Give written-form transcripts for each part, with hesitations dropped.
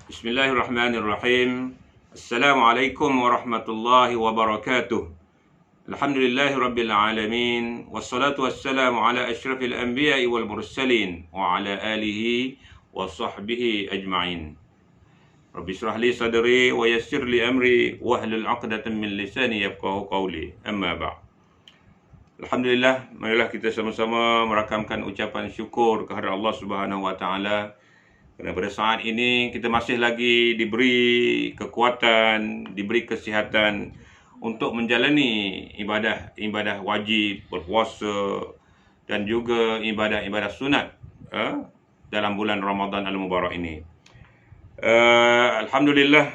Bismillahirrahmanirrahim. Assalamualaikum warahmatullahi wabarakatuh. Alhamdulillahi rabbil alamin. Wassalatu wassalamu ala asyrafil anbiya'i wal mursalin wa ala alihi wa sahbihi ajma'in. Rabbi shrah li sadri wa yassir li amri wahlul 'uqdatam min lisani yafqahu qawli. Amma ba'd. Alhamdulillah, marilah kita sama-sama merakamkan ucapan syukur kehadrat Allah Subhanahu wa taala. Kerana pada saat ini kita masih lagi diberi kekuatan, diberi kesihatan untuk menjalani ibadah wajib, berpuasa dan juga ibadah sunat dalam bulan Ramadan Al-Mubarak ini. Alhamdulillah,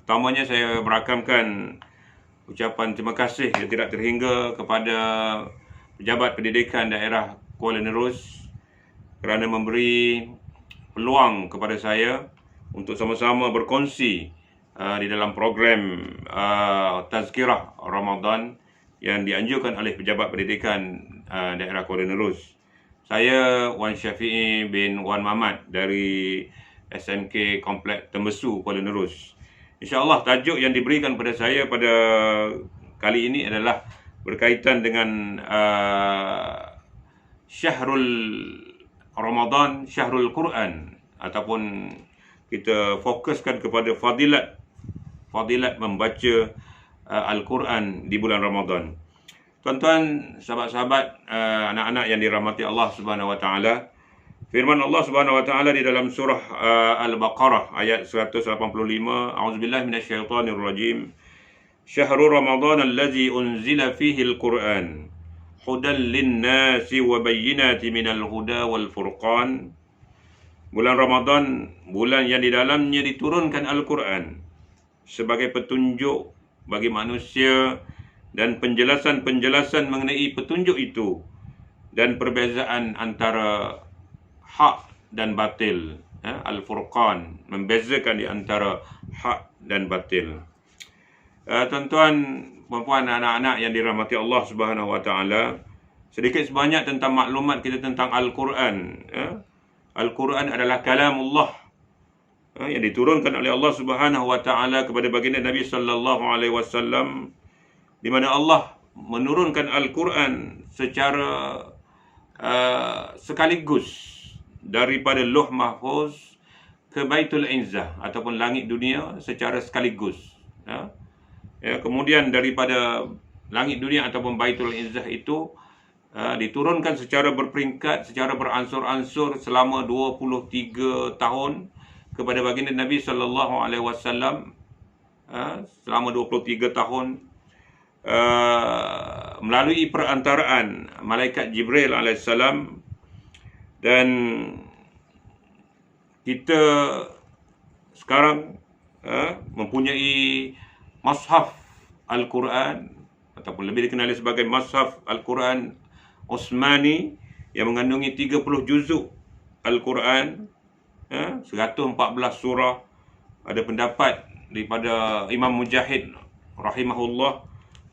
pertamanya saya merakamkan ucapan terima kasih yang tidak terhingga kepada pejabat pendidikan daerah Kuala Nerus kerana memberi peluang kepada saya untuk sama-sama berkongsi di dalam program Tazkirah Ramadan yang dianjurkan oleh pejabat pendidikan daerah Kuala Nerus. Saya Wan Syafi'i bin Wan Mamat dari SMK Kompleks Tembesu Kuala Nerus. InsyaAllah tajuk yang diberikan pada saya pada kali ini adalah berkaitan dengan Syahrul Ramadan, Syahrul Quran, ataupun kita fokuskan kepada fadilat membaca Al-Quran di bulan Ramadan. Tuan-tuan, sahabat-sahabat, anak-anak yang dirahmati Allah Subhanahu wa taala, firman Allah Subhanahu wa taala di dalam surah Al-Baqarah ayat 185, A'udzubillahi minasyaitonir rajim. Syahrul Ramadan allazi unzila fihi al-Quran hudan lin-nasi wa bayyinatin minal huda wal furqan. Bulan Ramadan, bulan yang di dalamnya diturunkan Al-Quran sebagai petunjuk bagi manusia dan penjelasan-penjelasan mengenai petunjuk itu dan perbezaan antara hak dan batil. Al-Furqan, membezakan di antara hak dan batil. Tuan-tuan, puan-puan, anak-anak yang dirahmati Allah Subhanahu wa taala, sedikit sebanyak tentang maklumat kita tentang Al-Quran. Al-Quran adalah kalamullah yang diturunkan oleh Allah Subhanahu wa taala kepada baginda Nabi sallallahu alaihi wasallam, di mana Allah menurunkan Al-Quran secara sekaligus daripada Lauh Mahfuz ke Baitul Izzah ataupun langit dunia secara sekaligus. Kemudian daripada langit dunia ataupun Baitul Izzah itu diturunkan secara berperingkat, secara beransur-ansur selama 23 tahun kepada baginda Nabi sallallahu alaihi wasallam. Selama 23 tahun melalui perantaraan malaikat Jibril alaihissalam, dan kita sekarang mempunyai Mushaf Al-Quran, ataupun lebih dikenali sebagai Mushaf Al-Quran Utsmani, yang mengandungi 30 juzuk Al-Quran, 114 surah. Ada pendapat daripada Imam Mujahid rahimahullah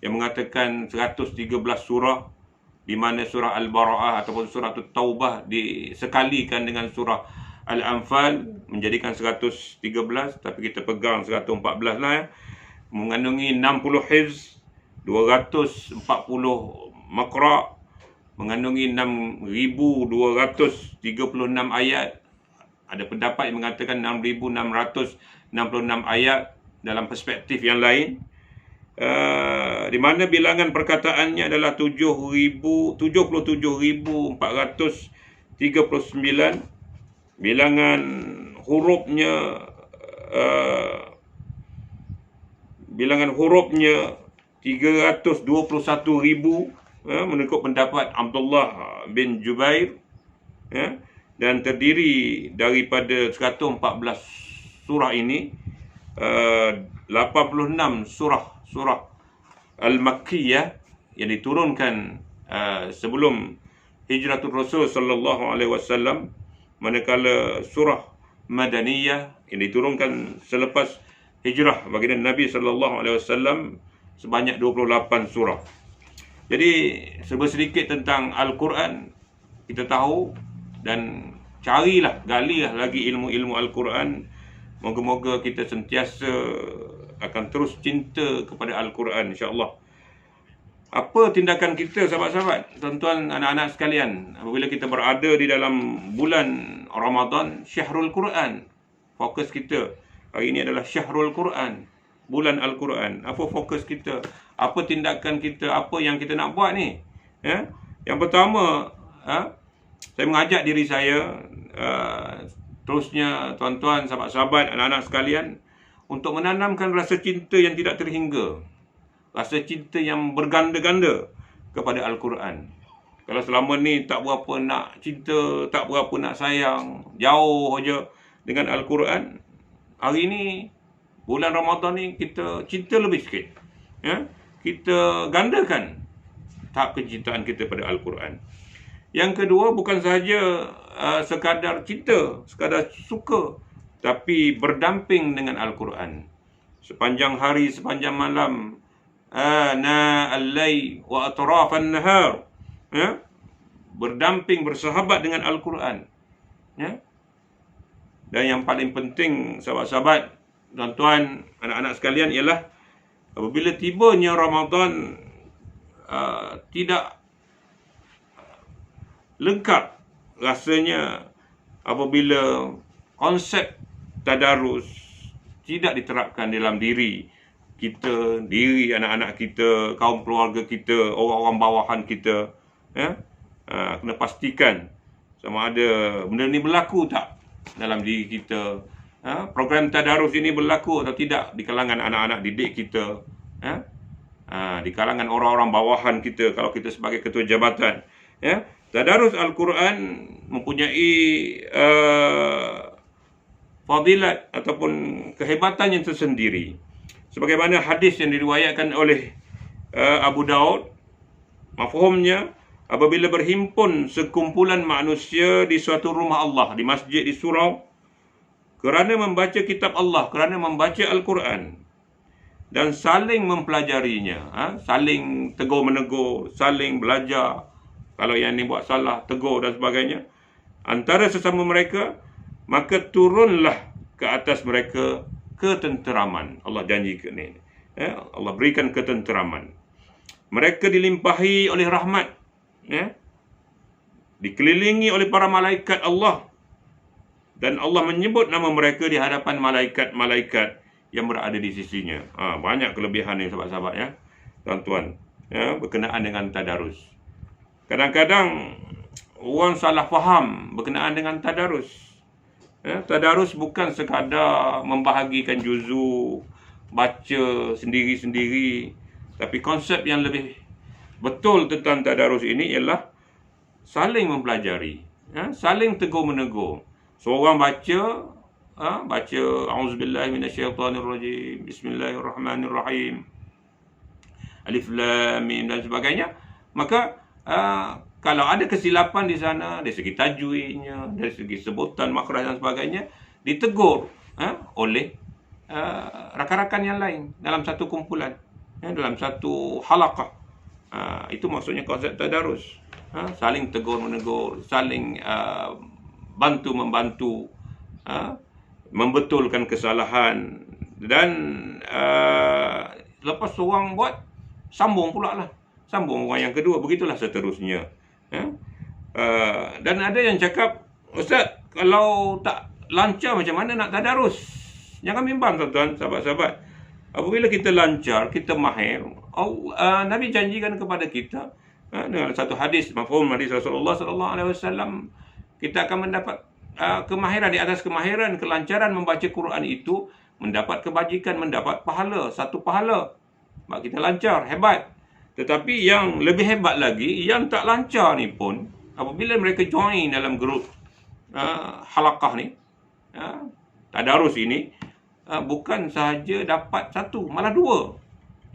yang mengatakan 113 surah, di mana surah Al-Bara'ah ataupun surah Taubah disekalikan dengan surah Al-Anfal menjadikan 113, tapi kita pegang 114 lah. Mengandungi 60 hifz, 240 makra', mengandungi 6,236 ayat. Ada pendapat yang mengatakan 6,666 ayat dalam perspektif yang lain. Di mana bilangan perkataannya adalah 77,439. Bilangan hurufnya 321,000, menurut pendapat Abdullah bin Jubair, dan terdiri daripada 114 surah ini, 86 surah Al-Makkiyah yang diturunkan sebelum Hijratul Rasul sallallahu alaihi wasallam, manakala surah Madaniyah yang diturunkan selepas hijrah baginda Nabi sallallahu alaihi wasallam sebanyak 28 surah. Jadi serba sedikit tentang Al-Quran kita tahu, dan galilah lagi ilmu-ilmu Al-Quran Moga-moga kita sentiasa akan terus cinta kepada Al-Quran, insya-Allah. Apa tindakan kita, sahabat-sahabat, tuan-tuan, anak-anak sekalian, apabila kita berada di dalam bulan Ramadan, Syahrul Quran. Fokus kita hari ini adalah Syahrul Quran, bulan Al-Quran. Apa fokus kita? Apa tindakan kita? Apa yang kita nak buat ni? Ya? Yang pertama, saya mengajak diri saya, terusnya tuan-tuan, sahabat-sahabat, anak-anak sekalian, untuk menanamkan rasa cinta yang tidak terhingga. Rasa cinta yang berganda-ganda kepada Al-Quran. Kalau selama ni tak berapa nak cinta, tak berapa nak sayang, jauh je dengan Al-Quran, hari ni, bulan Ramadan ni, kita cinta lebih sikit. Ya? Kita gandakan tahap kecintaan kita pada Al-Quran. Yang kedua, bukan sahaja sekadar cinta, sekadar suka, tapi berdamping dengan Al-Quran. Sepanjang hari, sepanjang malam, ana al-layl wa atrafan nahar, ya, berdamping, bersahabat dengan Al-Quran, ya. Dan yang paling penting, sahabat-sahabat, tuan-tuan, anak-anak sekalian, ialah apabila tibanya Ramadan, tidak lengkap rasanya apabila konsep tadarus tidak diterapkan dalam diri kita, diri anak-anak kita, kaum keluarga kita, orang-orang bawahan kita, ya. Kena pastikan sama ada benda ni berlaku tak dalam diri kita, program tadarus ini berlaku atau tidak di kalangan anak-anak didik kita, ya. Di kalangan orang-orang bawahan kita kalau kita sebagai ketua jabatan, ya. Tadarus Al-Quran mempunyai fadilat ataupun kehebatan yang tersendiri. Sebagaimana hadis yang diriwayatkan oleh Abu Daud, mafhumnya, apabila berhimpun sekumpulan manusia di suatu rumah Allah, di masjid, di surau, kerana membaca kitab Allah, kerana membaca Al-Quran, dan saling mempelajarinya, saling tegur-menegur, saling belajar, kalau yang ni buat salah, tegur dan sebagainya, antara sesama mereka, maka turunlah ke atas mereka ketenteraman. Allah janjikan ini, ya, Allah berikan ketenteraman. Mereka dilimpahi oleh rahmat, ya, dikelilingi oleh para malaikat Allah, dan Allah menyebut nama mereka di hadapan malaikat-malaikat yang berada di sisinya. Banyak kelebihan ni, sahabat-sahabat, ya, tuan-tuan, ya, berkenaan dengan tadarus. Kadang-kadang orang salah faham berkenaan dengan tadarus. Ya, tadarus bukan sekadar membahagikan juzu, baca sendiri-sendiri, tapi konsep yang lebih betul tentang tadarus ini ialah saling mempelajari, ya, saling tegur-menegur. Seorang baca, baca auzubillahi minasyaitonirrajim, bismillahirrahmanirrahim, alif lam mim dan sebagainya, maka kalau ada kesilapan di sana, dari segi tajwidnya, dari segi sebutan makhraj dan sebagainya, ditegur oleh rakan-rakan yang lain dalam satu kumpulan, ya, dalam satu halaqah. Itu maksudnya konsep tadarus. Saling tegur-menegur, saling bantu-membantu, membetulkan kesalahan, dan lepas seorang buat, sambung pula lah. Sambung orang yang kedua, begitulah seterusnya. Ya? Dan ada yang cakap, Ustaz, kalau tak lancar macam mana nak tadarus? Jangan bimbang, tuan-tuan, sahabat-sahabat. Apabila kita lancar, kita mahir, Nabi janjikan kepada kita, dengan satu hadis, mafhum hadis Rasulullah SAW, kita akan mendapat kemahiran. Di atas kemahiran, kelancaran membaca Quran itu, mendapat kebajikan, mendapat pahala, satu pahala. Sebab kita lancar, hebat. Tetapi yang lebih hebat lagi, yang tak lancar ni pun, apabila mereka join dalam grup halaqah ni, tadarus ini, bukan sahaja dapat satu, malah dua.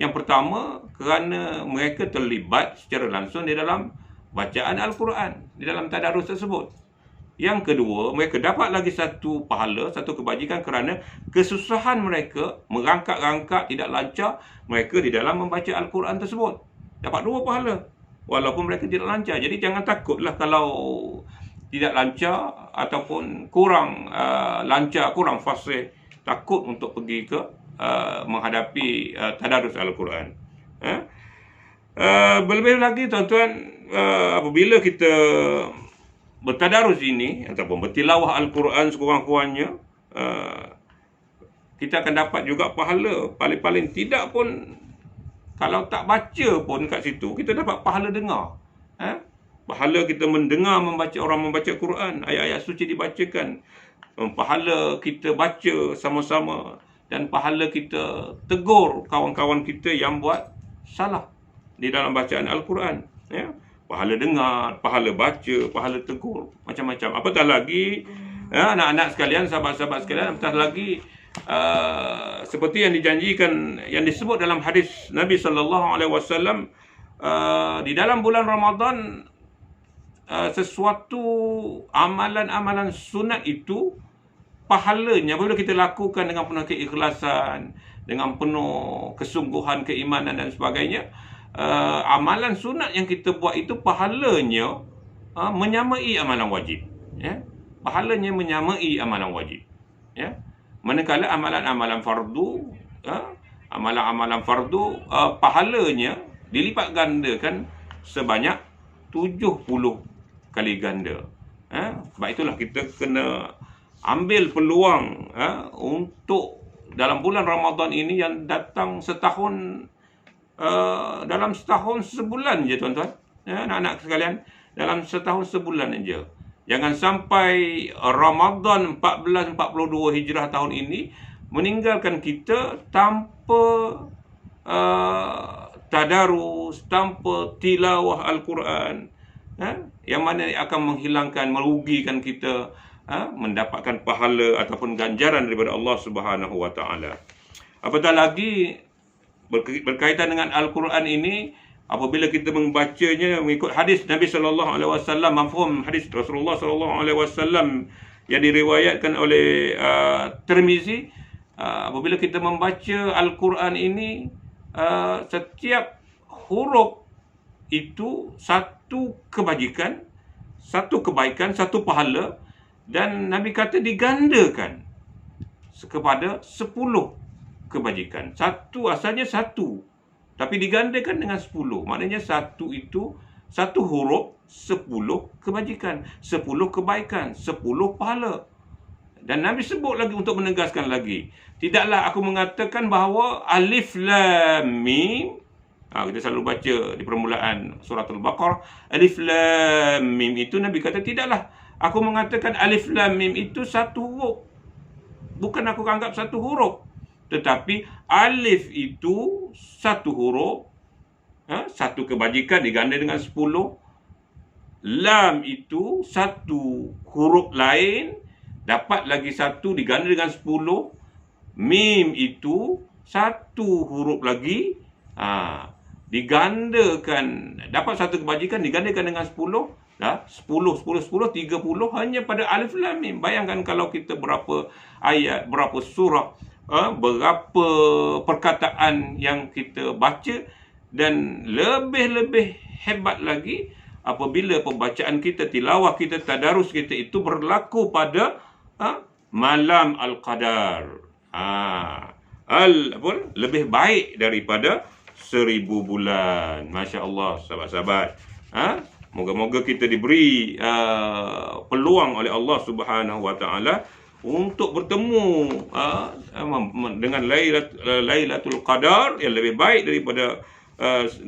Yang pertama, kerana mereka terlibat secara langsung di dalam bacaan Al-Quran, di dalam tadarus tersebut. Yang kedua, mereka dapat lagi satu pahala, satu kebajikan kerana kesusahan mereka merangkak-rangkak tidak lancar mereka di dalam membaca Al-Quran tersebut. Dapat dua pahala, walaupun mereka tidak lancar. Jadi jangan takutlah kalau tidak lancar ataupun kurang lancar, kurang fasih takut untuk pergi ke menghadapi tadarus Al-Quran. Berlebih lagi tuan-tuan, apabila kita bertadarus ini ataupun bertilawah Al-Quran sekurang-kurangnya, kita akan dapat juga pahala. Paling-paling tidak pun, kalau tak baca pun kat situ, kita dapat pahala dengar. Pahala kita mendengar orang membaca Quran, ayat-ayat suci dibacakan. Pahala kita baca sama-sama, dan pahala kita tegur kawan-kawan kita yang buat salah di dalam bacaan Al-Quran. Pahala dengar, pahala baca, pahala tegur, macam-macam. Apatah lagi, anak-anak sekalian, sahabat-sahabat sekalian, apatah lagi seperti yang dijanjikan, yang disebut dalam hadis Nabi SAW, di dalam bulan Ramadan, sesuatu amalan-amalan sunat itu, pahalanya apabila kita lakukan dengan penuh keikhlasan, dengan penuh kesungguhan, keimanan dan sebagainya, amalan sunat yang kita buat itu pahalanya menyamai amalan wajib. Pahalanya menyamai amalan wajib. Manakala amalan-amalan fardu, amalan-amalan fardu, pahalanya dilipat gandakan sebanyak 70 kali ganda. Sebab itulah kita kena ambil peluang untuk dalam bulan Ramadan ini yang datang setahun, dalam setahun sebulan je tuan-tuan, anak-anak sekalian, dalam setahun sebulan aja. Jangan sampai Ramadan 1442 Hijrah tahun ini meninggalkan kita tanpa tadarus, tanpa tilawah Al-Quran, yang mana akan menghilangkan, merugikan kita mendapatkan pahala ataupun ganjaran daripada Allah Subhanahu wa taala. Apatah lagi berkaitan dengan Al-Quran ini, apabila kita membacanya mengikut hadis Nabi sallallahu alaihi wasallam, mafhum hadis Rasulullah sallallahu alaihi wasallam yang diriwayatkan oleh Tirmizi, apabila kita membaca Al-Quran ini, setiap huruf itu satu kebajikan, satu kebaikan, satu pahala, dan Nabi kata digandakan kepada 10 kebajikan. Satu asalnya satu, tapi digandakan dengan 10. Maknanya satu itu, satu huruf, 10 kebajikan, 10 kebaikan, 10 pahala. Dan Nabi sebut lagi untuk menegaskan lagi, tidaklah aku mengatakan bahawa alif lam mim, kita selalu baca di permulaan surah Al-Baqarah, alif lam mim itu, Nabi kata tidaklah aku mengatakan alif lam mim itu satu huruf. Bukan aku anggap satu huruf, tetapi alif itu satu huruf, satu kebajikan diganda dengan 10. Lam itu satu huruf lain, dapat lagi satu diganda dengan 10. Mim itu satu huruf lagi, digandakan, dapat satu kebajikan digandakan dengan 10. 10, 30 hanya pada alif lam mim. Bayangkan kalau kita berapa ayat, berapa surah, berapa perkataan yang kita baca, dan lebih-lebih hebat lagi apabila pembacaan kita, tilawah kita, tadarus kita itu berlaku pada malam Al-Qadar. Lebih baik daripada 1000 bulan. Masya Allah, sahabat-sahabat. Moga-moga kita diberi peluang oleh Allah Subhanahu wa taala untuk bertemu dengan Lailatul Qadar yang lebih baik daripada 1000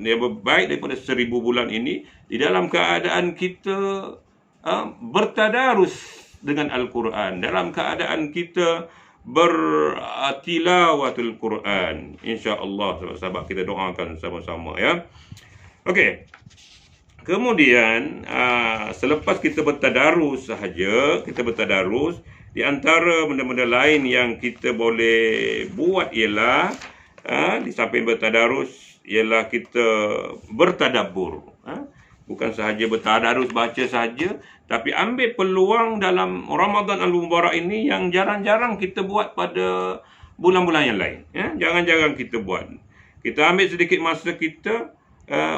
bulan ini, di dalam keadaan kita bertadarus dengan Al-Quran, dalam keadaan kita bertilawatul Quran. Insya-Allah, sahabat, kita doakan sama-sama ya. Okey. Kemudian selepas kita bertadarus sahaja, di antara benda-benda lain yang kita boleh buat ialah di samping bertadarus ialah kita bertadabbur. Bukan sahaja bertadarus baca sahaja, tapi ambil peluang dalam Ramadan Al-Mubarak ini yang jarang-jarang kita buat pada bulan-bulan yang lain. Jangan-jarang kita buat. Kita ambil sedikit masa kita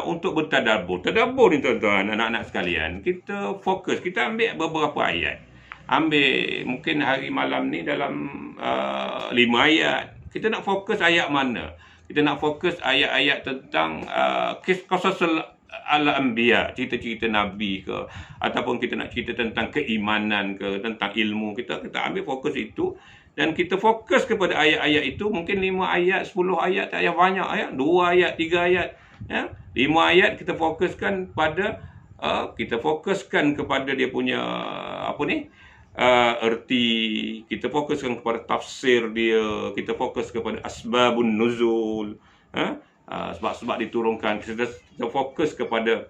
untuk bertadabbur. Tadabbur ni tuan-tuan, anak-anak sekalian, kita fokus, kita ambil beberapa ayat. ambil mungkin hari malam ni dalam 5 ayat. Kita nak fokus ayat mana? Kita nak fokus ayat-ayat tentang qasasul al-anbiya, cerita-cerita nabi ke, ataupun kita nak cerita tentang keimanan ke, tentang ilmu. Kita ambil fokus itu dan kita fokus kepada ayat-ayat itu. Mungkin 5 ayat, 10 ayat, tak payah banyak ayat, 2 ayat, 3 ayat, ya. 5 ayat kita fokuskan pada kita fokuskan kepada dia punya erti, kita fokuskan kepada tafsir dia, kita fokus kepada asbabun nuzul, sebab-sebab diturunkan. Kita fokus kepada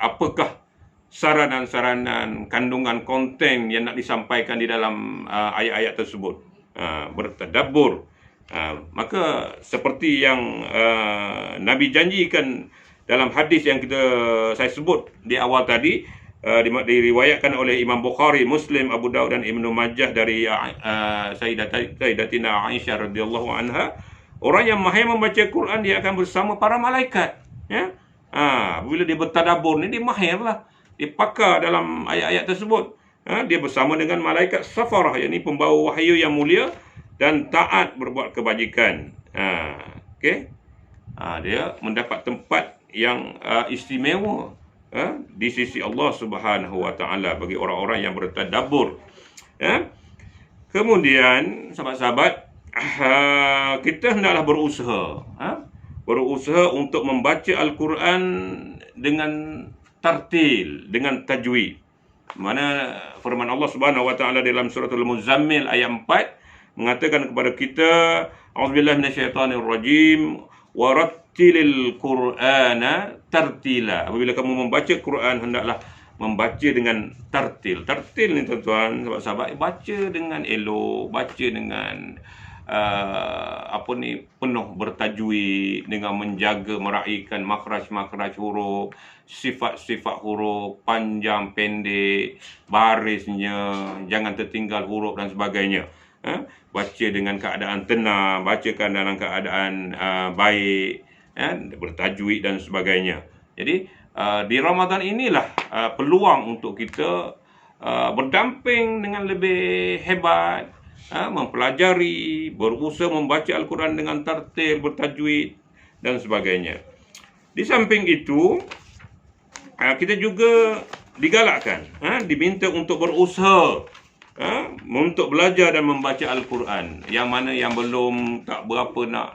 apakah saranan-saranan, kandungan konten yang nak disampaikan di dalam ayat-ayat tersebut. Bertadabbur. Maka seperti yang Nabi janjikan dalam hadis yang saya sebut di awal tadi, diriwayatkan oleh Imam Bukhari, Muslim, Abu Daud dan Ibnu Majah dari Sayyidatina Aisyah radhiyallahu anha, orang yang mahir membaca Quran dia akan bersama para malaikat, ya. Bila dia bertadabbur ni, dia mahir lah, dia pakar dalam ayat-ayat tersebut. Dia bersama dengan malaikat safarah, yakni pembawa wahyu yang mulia dan taat berbuat kebajikan. Okey. Dia mendapat tempat yang istimewa di sisi Allah Subhanahu wa taala bagi orang-orang yang bertadabbur. Kemudian sahabat-sahabat, kita hendaklah berusaha untuk membaca Al-Quran dengan tartil, dengan tajwid. Mana firman Allah Subhanahu wa taala dalam surah Al-Muzammil ayat 4 mengatakan kepada kita, a'udzubillahi minasyaitonir rajim, warattilil Qur'ana tartila. Apabila kamu membaca Quran, hendaklah membaca dengan tartil. Tartil ni tuan-tuan, sahabat-sahabat, baca dengan elok, baca dengan penuh bertajwid, dengan menjaga meraihkan makhraj-makhraj huruf, sifat-sifat huruf, panjang pendek, barisnya, jangan tertinggal huruf dan sebagainya. Baca dengan keadaan tenang, bacakan dalam keadaan baik, bertajwid dan sebagainya. Jadi di Ramadan inilah peluang untuk kita berdamping dengan lebih hebat, mempelajari, berusaha membaca Al-Quran dengan tartil, bertajwid dan sebagainya. Di samping itu, kita juga digalakkan, diminta untuk berusaha untuk belajar dan membaca Al-Quran. Yang mana yang belum tak berapa nak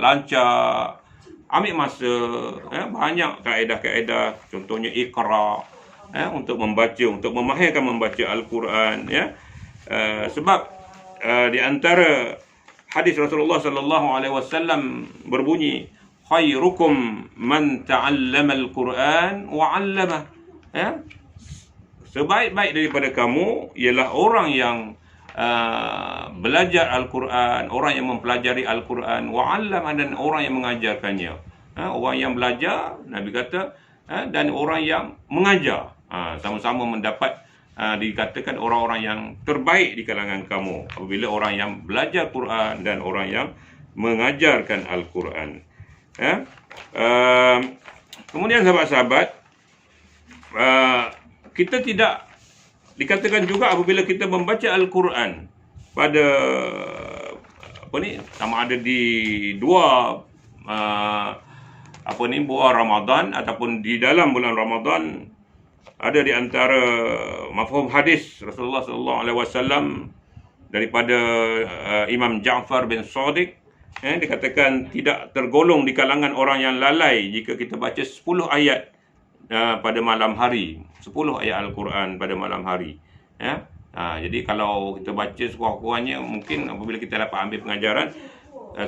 lancar, ambil masa, banyak kaedah-kaedah, contohnya Iqra, untuk membaca, untuk memahirkan membaca Al-Quran, ya. Sebab di antara hadis Rasulullah sallallahu alaihi wasallam berbunyi, khairukum man ta'allama al-Quran wa 'allamah. Sebaik-baik daripada kamu ialah orang yang belajar Al-Quran, orang yang mempelajari Al-Quran, wa 'allamah, dan orang yang mengajarkannya. Orang yang belajar, Nabi kata, dan orang yang mengajar, sama-sama mendapat, dikatakan orang-orang yang terbaik di kalangan kamu apabila orang yang belajar Quran dan orang yang mengajarkan Al-Quran. Kemudian sahabat-sahabat, kita tidak dikatakan juga apabila kita membaca Al-Quran pada sama ada di dua bulan Ramadan ataupun di dalam bulan Ramadan, ada di antara mafhum hadis Rasulullah sallallahu alaihi wasallam daripada Imam Ja'far bin Shadiq, dikatakan tidak tergolong di kalangan orang yang lalai jika kita baca 10 ayat pada malam hari, 10 ayat Al-Quran pada malam hari. Jadi kalau kita baca sekurang-kurangnya, mungkin apabila kita dapat ambil pengajaran,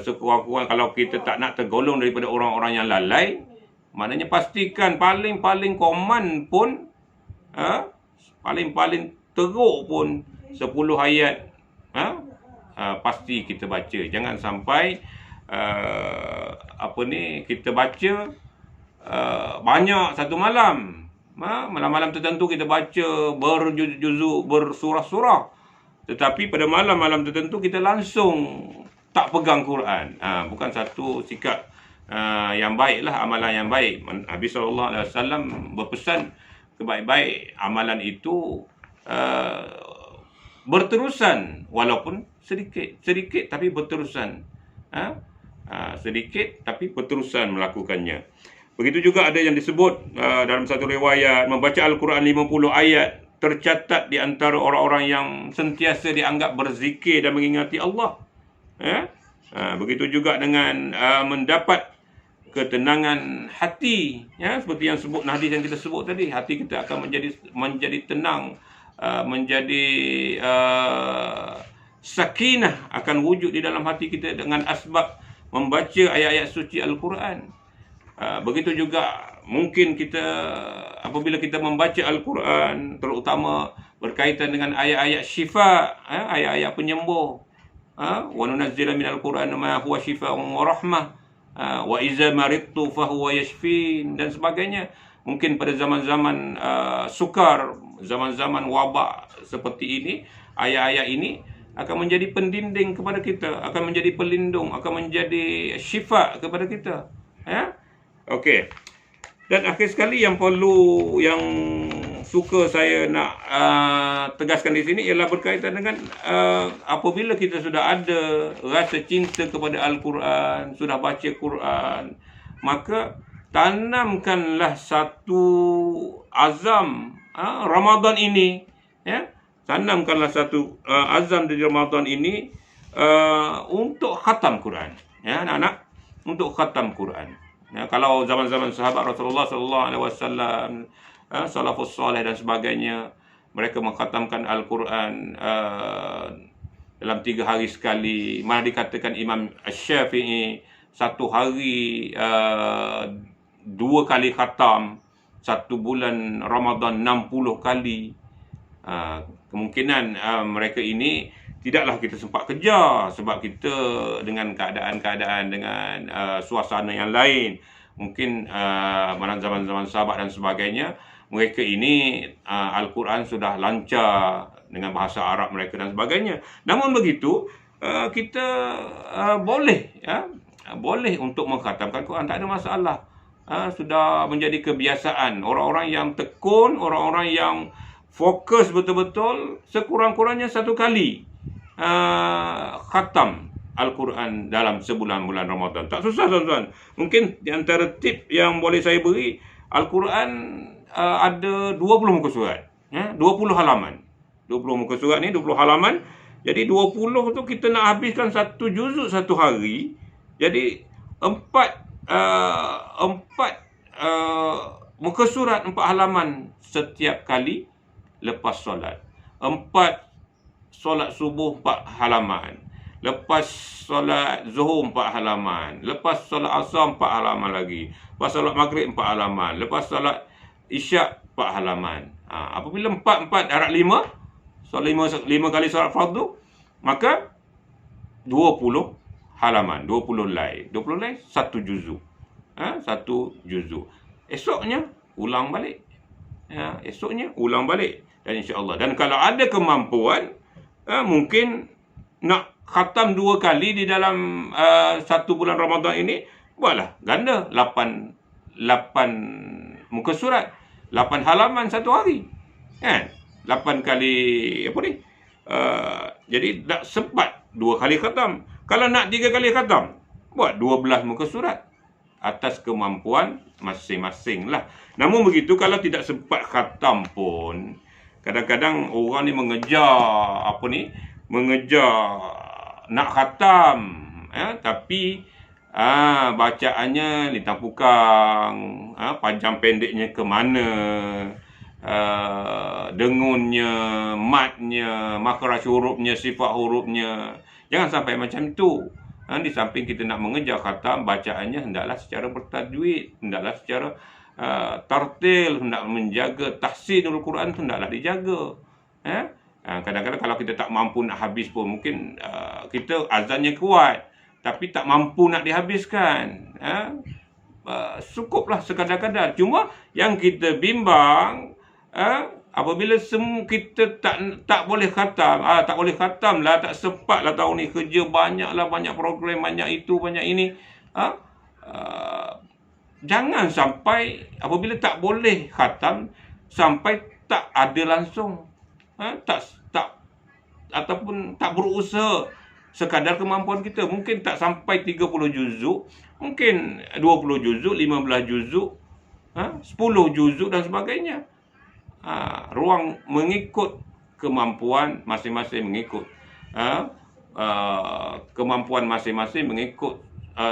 sekurang-kurang kalau kita tak nak tergolong daripada orang-orang yang lalai, maknanya pastikan paling-paling common pun, paling-paling teruk pun 10 ayat pasti kita baca. Jangan sampai kita baca banyak satu malam. Malam-malam tertentu kita baca berjuzuk, bersurah-surah, tetapi pada malam-malam tertentu kita langsung tak pegang Quran. Bukan satu sikap yang baiklah, amalan yang baik. Nabi SAW berpesan, sebaik-baik amalan itu berterusan, walaupun sedikit tapi berterusan. Sedikit tapi berterusan melakukannya. Begitu juga ada yang disebut dalam satu riwayat, membaca Al-Quran 50 ayat tercatat di antara orang-orang yang sentiasa dianggap berzikir dan mengingati Allah. Begitu juga dengan mendapat ketenangan hati, seperti yang sebut hadis yang kita sebut tadi, hati kita akan menjadi tenang, menjadi sakinah akan wujud di dalam hati kita dengan asbab membaca ayat-ayat suci Al-Quran. Begitu juga mungkin kita apabila kita membaca Al-Quran, terutama berkaitan dengan ayat-ayat syifa, ayat-ayat penyembuh, wa nunazzilu minal Qur'ani ma huwa syifaa'un wa rahmah, wa iza maridtu fa huwa yashfin, dan sebagainya. Mungkin pada zaman-zaman sukar, zaman-zaman wabak seperti ini, ayat-ayat ini akan menjadi pendinding kepada kita, akan menjadi pelindung, akan menjadi syifa kepada kita. Okey. Dan akhir sekali yang suka saya nak tegaskan di sini ialah berkaitan dengan apabila kita sudah ada rasa cinta kepada Al-Quran, sudah baca Quran, maka tanamkanlah satu azam Ramadan ini, tanamkanlah satu azam di Ramadan ini untuk khatam Quran, anak-anak, untuk khatam Quran. Kalau zaman-zaman sahabat Rasulullah SAW, salafus salih dan sebagainya, mereka mengkhatamkan Al-Quran dalam 3 hari sekali. Mana dikatakan Imam Syafi'i satu hari 2 kali khatam, 1 bulan Ramadan 60 kali. Kemungkinan mereka ini tidaklah kita sempat kejar, sebab kita dengan keadaan-keadaan, dengan suasana yang lain. Mungkin mana zaman-zaman sahabat dan sebagainya, mereka ini Al-Quran sudah lancar dengan bahasa Arab mereka dan sebagainya. Namun begitu, kita boleh untuk mengkhatamkan Quran, tak ada masalah. Sudah menjadi kebiasaan. Orang-orang yang tekun, orang-orang yang fokus betul-betul, sekurang-kurangnya 1 kali khatam Al-Quran dalam sebulan bulan Ramadan. Tak susah, tuan-tuan. Mungkin di antara tip yang boleh saya beri, Al-Quran ada 20 muka surat, 20 halaman. 20 muka surat ni 20 halaman. Jadi 20 tu kita nak habiskan 1 juzuk 1 hari. Jadi 4 muka surat 4 halaman setiap kali lepas solat. 4 solat subuh 4 halaman. Lepas solat zuhur 4 halaman. Lepas solat asar 4 halaman lagi. Lepas solat maghrib 4 halaman. Lepas solat isyak 4 halaman. Apabila 4 darab 5, solat 5 kali solat fardu, maka 20 halaman, 20 lay. 20 lay 1 juzuk. 1 juzuk. Esoknya ulang balik. Esoknya ulang balik. Dan insya-Allah. Dan kalau ada kemampuan, mungkin nak khatam 2 kali di dalam 1 bulan Ramadan ini, buatlah ganda 8 muka surat, 8 halaman 1 hari, kan? 8 kali apa ni? Jadi tak sempat 2 kali khatam. Kalau nak 3 kali khatam, buat 12 muka surat atas kemampuan masing-masing lah. Namun begitu, kalau tidak sempat khatam pun, kadang-kadang orang ni mengejar nak khatam, tapi bacaannya lintang pukang, panjang pendeknya ke mana, dengunnya, matnya, makhraj hurufnya, sifat hurufnya. Jangan sampai macam tu. Di samping kita nak mengejar khatam, bacaannya hendaklah secara bertajwid, hendaklah secara tartil, hendak menjaga tahsinul Quran tu hendaklah dijaga. Kadang-kadang kalau kita tak mampu nak habis pun, mungkin kita azannya kuat tapi tak mampu nak dihabiskan, cukuplah sekadar-kadar. Cuma yang kita bimbang, apabila kita tak boleh khatam, tak boleh khatam lah, tak sempat lah tahun ni, kerja banyak lah, banyak program, banyak itu, banyak ini. Jangan sampai apabila tak boleh khatam, sampai tak ada langsung. Tak ataupun tak berusaha sekadar kemampuan kita. Mungkin tak sampai 30 juzuk, mungkin 20 juzuk, 15 juzuk, 10 juzuk dan sebagainya. Ruang mengikut kemampuan masing-masing, mengikut kemampuan masing-masing, mengikut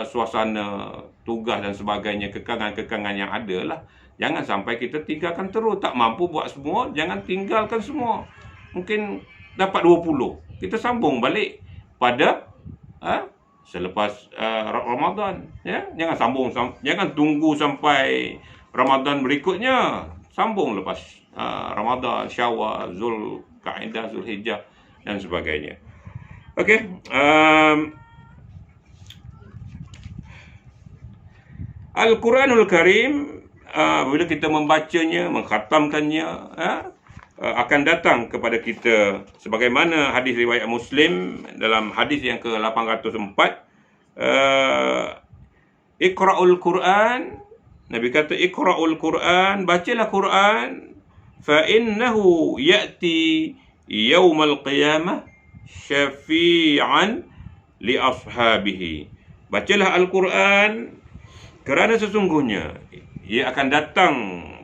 suasana tugas dan sebagainya, kekangan-kekangan yang ada lah. Jangan sampai kita tinggalkan terus. Tak mampu buat semua, jangan tinggalkan semua. Mungkin dapat 20, kita sambung balik pada selepas Ramadan, ya. Jangan tunggu sampai Ramadan berikutnya. Sambung lepas Ramadan, Syawal, Zulkaidah, Zulhijjah dan sebagainya. Okey, Al-Quranul Karim, bila kita membacanya, mengkhatamkannya, akan datang kepada kita sebagaimana hadis riwayat Muslim dalam hadis yang ke-804. Iqra'ul Quran, Nabi kata Iqra'ul Quran, bacalah Quran, fa innahu ya'ti yaumal qiyamah syafi'an li ashabihi. Bacalah Al-Quran kerana sesungguhnya ia akan datang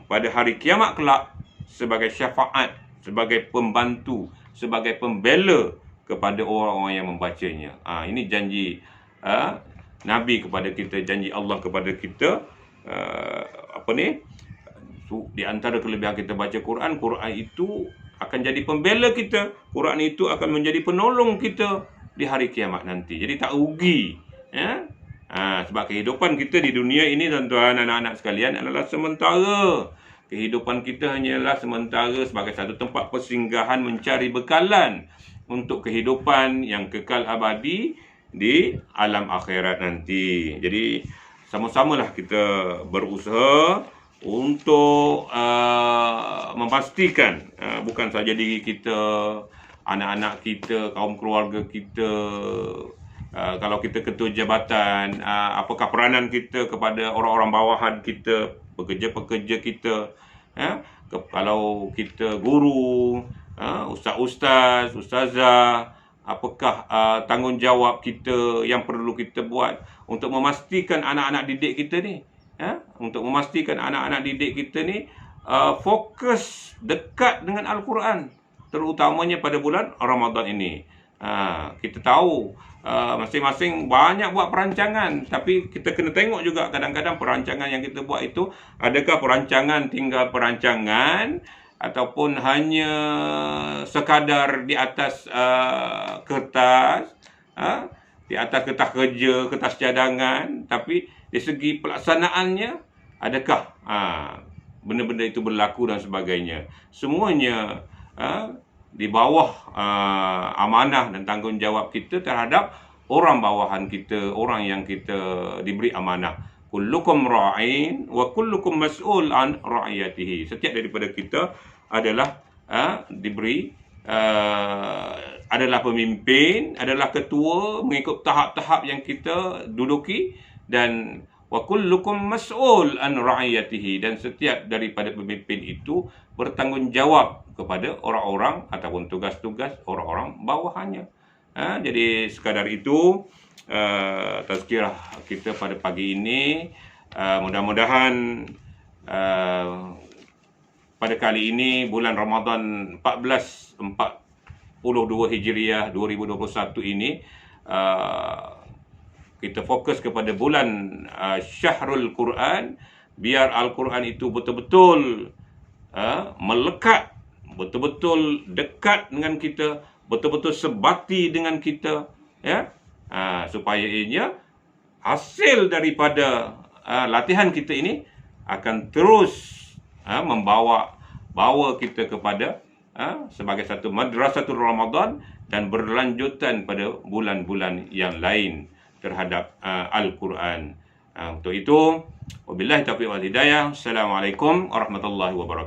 pada hari kiamat kelak sebagai syafaat, sebagai pembantu, sebagai pembela kepada orang-orang yang membacanya. Ini janji Nabi kepada kita, janji Allah kepada kita. Di antara kelebihan kita baca Quran, Quran itu akan jadi pembela kita. Quran itu akan menjadi penolong kita di hari kiamat nanti. Jadi tak rugi, ya. Sebab kehidupan kita di dunia ini, tuan-tuan, anak-anak sekalian, adalah sementara. Kehidupan kita hanyalah sementara sebagai satu tempat persinggahan mencari bekalan untuk kehidupan yang kekal abadi di alam akhirat nanti. Jadi sama-samalah kita berusaha untuk memastikan bukan saja diri kita, anak-anak kita, kaum keluarga kita, kalau kita ketua jabatan, apakah peranan kita kepada orang-orang bawahan kita, pekerja-pekerja kita, kalau kita guru, ustaz-ustaz, ustazah, apakah tanggungjawab kita yang perlu kita buat untuk memastikan anak-anak didik kita ni, untuk memastikan anak-anak didik kita ni fokus dekat dengan Al-Quran, terutamanya pada bulan Ramadan ini. Kita tahu masing-masing banyak buat perancangan, tapi kita kena tengok juga kadang-kadang perancangan yang kita buat itu, adakah perancangan tinggal perancangan ataupun hanya sekadar di atas kertas, di atas kertas kerja, kertas cadangan, tapi di segi pelaksanaannya adakah benda-benda itu berlaku dan sebagainya. Semuanya di bawah amanah dan tanggungjawab kita terhadap orang bawahan kita, orang yang kita diberi amanah. Kullukum ra'in wa kullukum mas'ul an ra'iyatihi. Setiap daripada kita adalah diberi adalah pemimpin, adalah ketua mengikut tahap-tahap yang kita duduki, dan wa kullukum mas'ul an ra'iyatihi, dan setiap daripada pemimpin itu bertanggungjawab kepada orang-orang ataupun tugas-tugas orang-orang bawahannya. Jadi sekadar itu tazkirah kita pada pagi ini. Mudah-mudahan pada kali ini bulan Ramadan 1442 Hijriah 2021 ini kita fokus kepada bulan Syahrul Quran, biar Al-Quran itu betul-betul melekat, betul-betul dekat dengan kita, betul-betul sebati dengan kita, ya, supaya ianya hasil daripada latihan kita ini akan terus bawa kita kepada sebagai satu madrasatul Ramadan dan berlanjutan pada bulan-bulan yang lain terhadap Al-Quran. Untuk itu, wabillahi taufiq wal hidayah. Assalamualaikum warahmatullahi wabarakatuh.